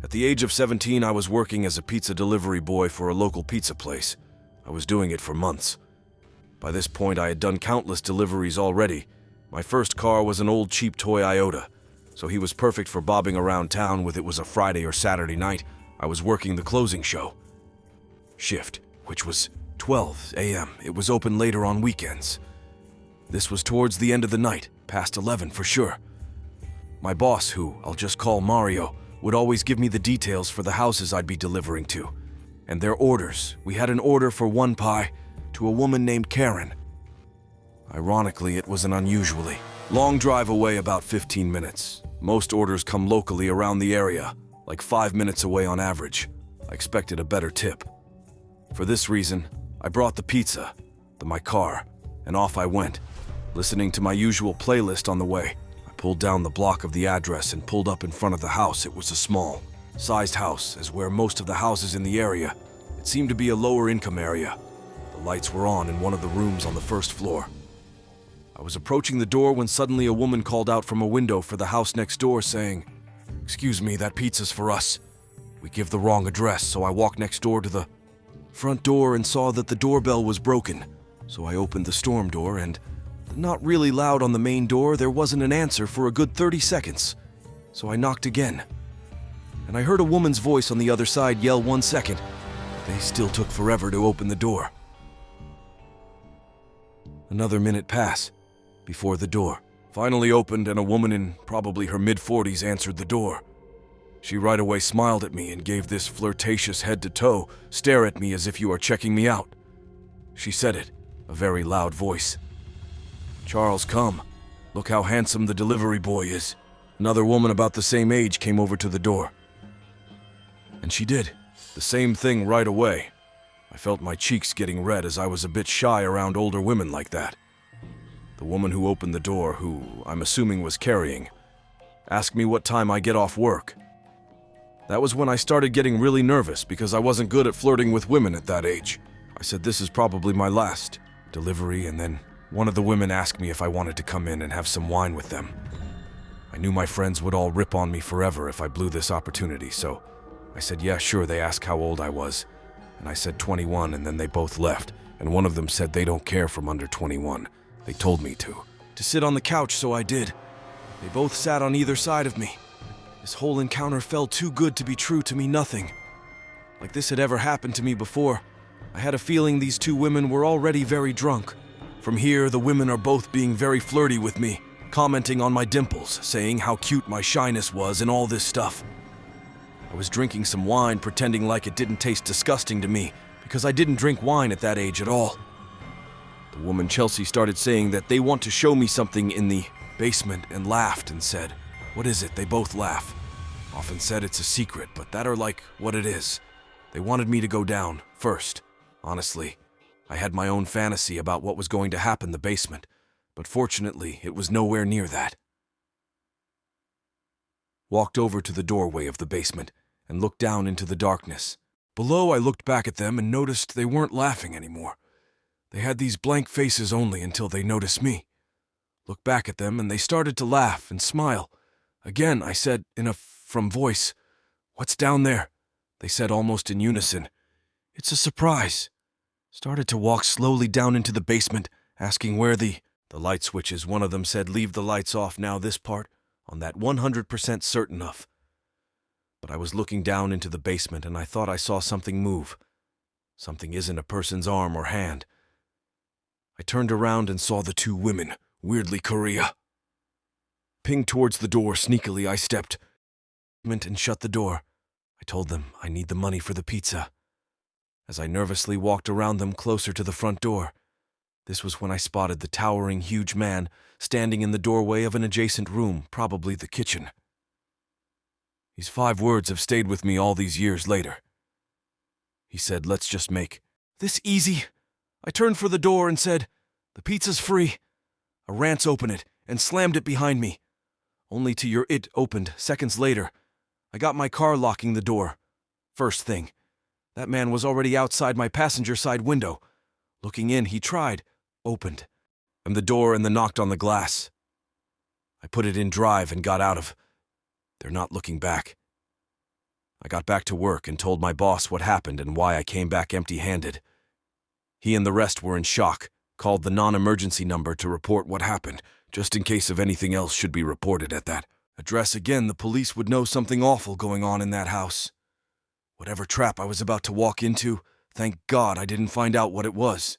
At the age of 17, I was working as a pizza delivery boy for a local pizza place. I was doing it for months. By this point, I had done countless deliveries already. My first car was an old cheap toy Iota, so he was perfect for bobbing around town with. It was a Friday or Saturday night. I was working the closing show shift, which was 12 a.m. It was open later on weekends. This was towards the end of the night, past 11 for sure. My boss, who I'll just call Mario, would always give me the details for the houses I'd be delivering to, and their orders. We had an order for one pie to a woman named Karen. Ironically, it was an unusually long drive away, about 15 minutes. Most orders come locally around the area, like 5 minutes away on average. I expected a better tip. For this reason, I brought the pizza, my car, and off I went, listening to my usual playlist on the way. I pulled down the block of the address and pulled up in front of the house. It was a small sized house, as were most of the houses in the area. It seemed to be a lower income area. The lights were on in one of the rooms on the first floor. I was approaching the door when suddenly a woman called out from a window for the house next door saying, "Excuse me, that pizza's for us. We give the wrong address." So I walked next door to the front door and saw that the doorbell was broken. So I opened the storm door and, not really loud on the main door, there wasn't an answer for a good 30 seconds. So I knocked again. And I heard a woman's voice on the other side yell, "1 second." They still took forever to open the door. Another minute passed before the door finally opened and a woman in probably her mid-40s answered the door. She right away smiled at me and gave this flirtatious head-to-toe stare at me as if you are checking me out. She said it, a very loud voice. "Charles, come. Look how handsome the delivery boy is." Another woman about the same age came over to the door. And she did the same thing right away. I felt my cheeks getting red as I was a bit shy around older women like that. The woman who opened the door, who I'm assuming was carrying, asked me what time I get off work. That was when I started getting really nervous because I wasn't good at flirting with women at that age. I said this is probably my last delivery, and then one of the women asked me if I wanted to come in and have some wine with them. I knew my friends would all rip on me forever if I blew this opportunity, so I said yeah, sure. They asked how old I was, and I said 21, and then they both left, and one of them said they don't care from under 21. They told me to sit on the couch, so I did. They both sat on either side of me. This whole encounter felt too good to be true to me. Nothing like this had ever happened to me before. I had a feeling these two women were already very drunk. From here, the women are both being very flirty with me, commenting on my dimples, saying how cute my shyness was and all this stuff. I was drinking some wine, pretending like it didn't taste disgusting to me, because I didn't drink wine at that age at all. The woman Chelsea started saying that they want to show me something in the basement and laughed and said, "What is it?" They both laugh. Often said it's a secret, but that are like what it is. They wanted me to go down first. Honestly, I had my own fantasy about what was going to happen in the basement, but fortunately it was nowhere near that. Walked over to the doorway of the basement and looked down into the darkness. Below, I looked back at them and noticed they weren't laughing anymore. They had these blank faces only until they noticed me. Looked back at them and they started to laugh and smile. Again, I said in a from voice, "What's down there?" They said almost in unison, "It's a surprise." Started to walk slowly down into the basement, asking where the light switches. One of them said, "Leave the lights off now." This part, on that 100% certain of. But I was looking down into the basement and I thought I saw something move. Something isn't a person's arm or hand. I turned around and saw the two women, weirdly Korea. Pinged towards the door sneakily. I stepped and shut the door. I told them I need the money for the pizza. As I nervously walked around them closer to the front door, this was when I spotted the towering, huge man standing in the doorway of an adjacent room, probably the kitchen. These 5 words have stayed with me all these years later. He said, "Let's just make this easy." I turned for the door and said, "The pizza's free." A rance opened it and slammed it behind me. Only to hear it opened seconds later. I got my car locking the door. First thing, that man was already outside my passenger side window. Looking in, he tried, opened, and the door and knocked on the glass. I put it in drive and got out of. They're not looking back. I got back to work and told my boss what happened and why I came back empty-handed. He and the rest were in shock, called the non-emergency number to report what happened, just in case of anything else should be reported at that address again. The police would know something awful going on in that house. Whatever trap I was about to walk into, thank God I didn't find out what it was.